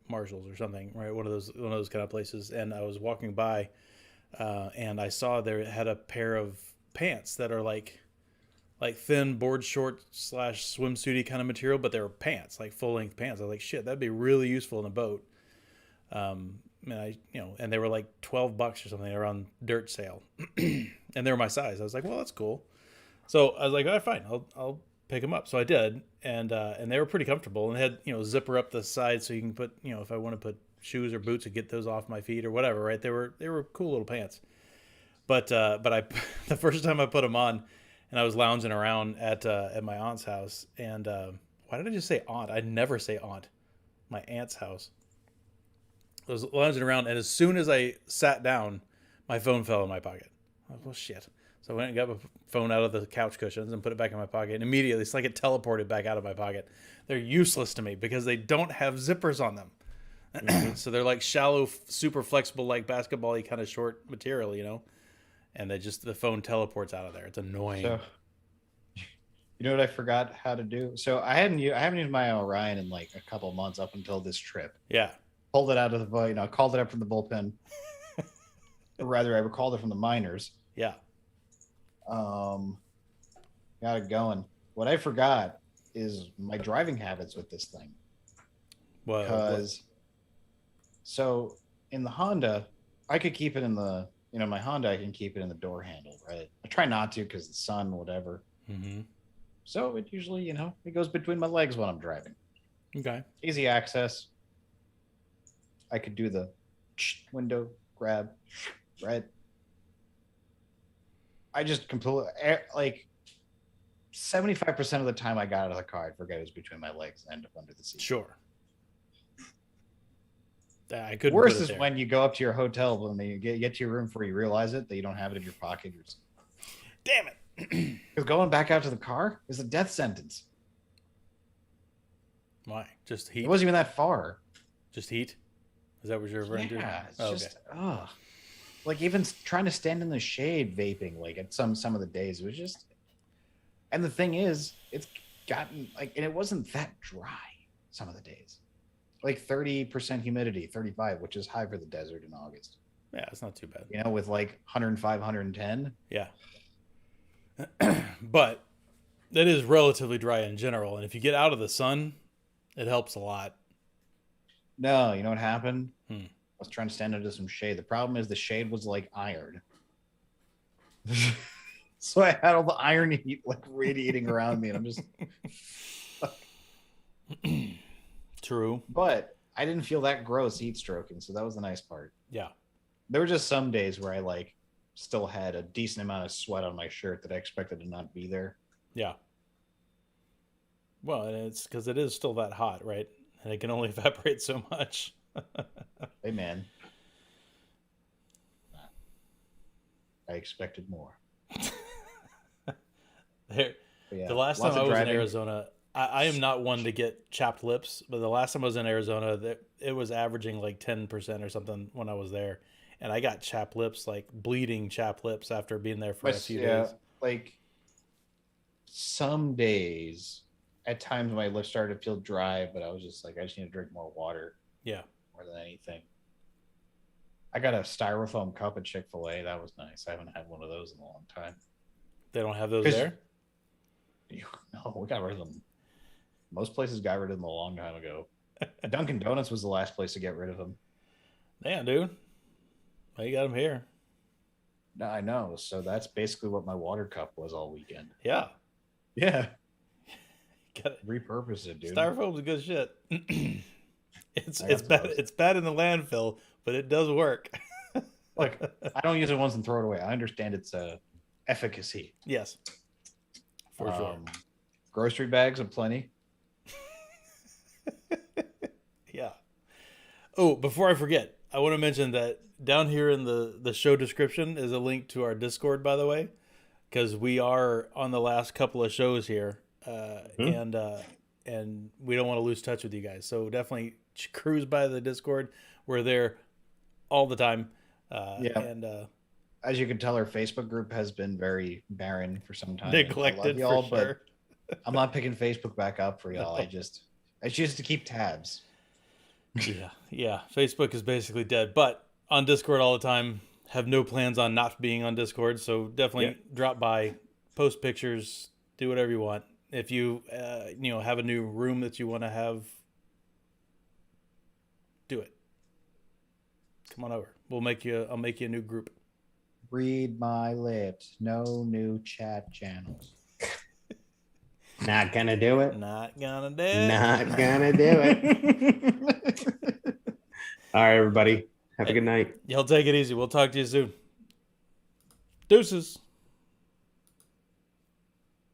Marshalls or something, right? One of those kind of places, and I was walking by, and I saw there had a pair of pants that are like thin board short / swimsuity kind of material, but they were pants, like full length pants. I was like, shit, that'd be really useful in a boat. And they were like $12 or something. They were on dirt sale, and they were my size. I was like, well, that's cool. So I was like, all right, fine, I'll pick them up. So I did, and they were pretty comfortable, and they had zipper up the side, so you can put if I want to put shoes or boots to get those off my feet or whatever, right? They were cool little pants. But I the first time I put them on, and I was lounging around at my aunt's house, and why did I just say aunt? I never say aunt. My aunt's house. I was lounging around, and as soon as I sat down, my phone fell in my pocket. I was like, well, shit. So I went and got my phone out of the couch cushions and put it back in my pocket. And immediately, it's like it teleported back out of my pocket. They're useless to me because they don't have zippers on them. Mm-hmm. So they're like shallow, super flexible, like basketball-y kind of short material, And the phone teleports out of there. It's annoying. So, you know what I forgot how to do? So I haven't used my Orion in like a couple months up until this trip. Yeah. Pulled it out of the, called it up from the bullpen. Or rather, I recalled it from the minors. Yeah. Got it going. What I forgot is my driving habits with this thing. So in the Honda, I could keep it in the, my Honda, I can keep it in the door handle, right? I try not to because the sun, whatever. Mm-hmm. So it usually, it goes between my legs when I'm driving. Okay. Easy access. I could do the window grab, right? I just completely, like 75% of the time I got out of the car, I'd forget it was between my legs and end up under the seat. Sure. I couldn't. Worse is when you go up to your hotel, when you get to your room before you realize it, that you don't have it in your pocket. You're just, damn it. Because going back out to the car is a death sentence. Why? Just heat? It wasn't even that far. Just heat? Is that what you're referring to? Yeah, it's just, like even trying to stand in the shade vaping, like at some of the days, it was just, and the thing is, it's gotten like, and it wasn't that dry some of the days. Like 30% humidity, 35, which is high for the desert in August. Yeah, it's not too bad. With like 105, 110. Yeah. But it is relatively dry in general. And if you get out of the sun, it helps a lot. No, you know what happened? I was trying to stand under some shade. The problem is the shade was like iron. So I had all the iron heat like radiating around me, and I'm just. True. But I didn't feel that gross heat stroking, so that was the nice part. Yeah. There were just some days where I like still had a decent amount of sweat on my shirt that I expected to not be there. Yeah. Well, and it's because it is still that hot, right? And it can only evaporate so much. Hey, man. I expected more. The last time I was in Arizona, I am not one to get chapped lips, but the last time I was in Arizona, it was averaging like 10% or something when I was there. And I got chapped lips, like bleeding chapped lips after being there for a few days. Like some days, at times my lips started to feel dry, but I was just like, I just need to drink more water. Yeah. More than anything. I got a styrofoam cup at Chick-fil-A. That was nice. I haven't had one of those in a long time. They don't have those there? No, we got rid of them. Most places got rid of them a long time ago. Dunkin' Donuts was the last place to get rid of them. Damn, dude. Well, you got them here. No, I know. So that's basically what my water cup was all weekend. Yeah. Yeah. Got it. Repurpose it, dude. Styrofoam's good shit. It's bad. It's bad in the landfill, but it does work. Look, I don't use it once and throw it away. I understand its efficacy. Yes. For sure. Grocery bags aplenty. Yeah. Oh, before I forget, I want to mention that down here in the show description is a link to our Discord, by the way, because we are on the last couple of shows here, and we don't want to lose touch with you guys. So definitely cruise by the Discord. We're there all the time. And as you can tell, our Facebook group has been very barren for some time. Neglected, y'all, for sure. But I'm not picking Facebook back up for y'all. It's just to keep tabs. Yeah. Facebook is basically dead, but on Discord all the time. Have no plans on not being on Discord, so definitely drop by, post pictures, do whatever you want. If you have a new room that you want to have, do it. Come on over. I'll make you a new group. Read my lips. No new chat channels. Not gonna do it. Not gonna do it. Not gonna do it. All right, everybody. Have a good night. Y'all take it easy. We'll talk to you soon. Deuces.